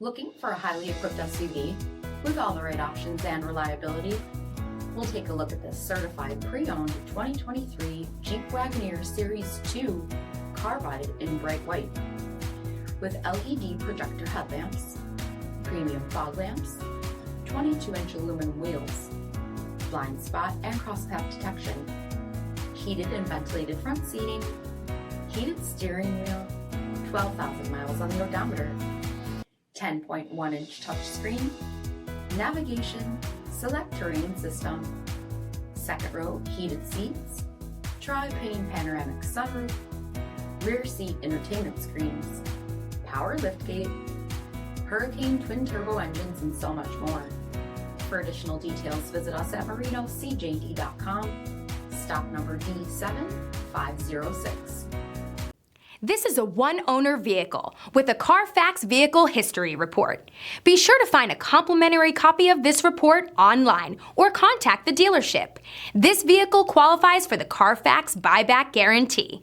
Looking for a highly equipped SUV with all the right options and reliability? We'll take a look at this certified pre-owned 2023 Jeep Wagoneer Series 2 Carbide in bright white. With LED projector headlamps, premium fog lamps, 22-inch aluminum wheels, blind spot and crosspath detection, heated and ventilated front seating, heated steering wheel, 12,000 miles on the odometer, 10.1-inch touchscreen, navigation, select terrain system, second row heated seats, tri-pane panoramic sunroof, rear seat entertainment screens, power liftgate, Hurricane twin turbo engines, and so much more. For additional details, visit us at marinocjd.com, stock number D7506. This is a one-owner vehicle with a CARFAX Vehicle History Report. Be sure to find a complimentary copy of this report online or contact the dealership. This vehicle qualifies for the CARFAX Buyback Guarantee.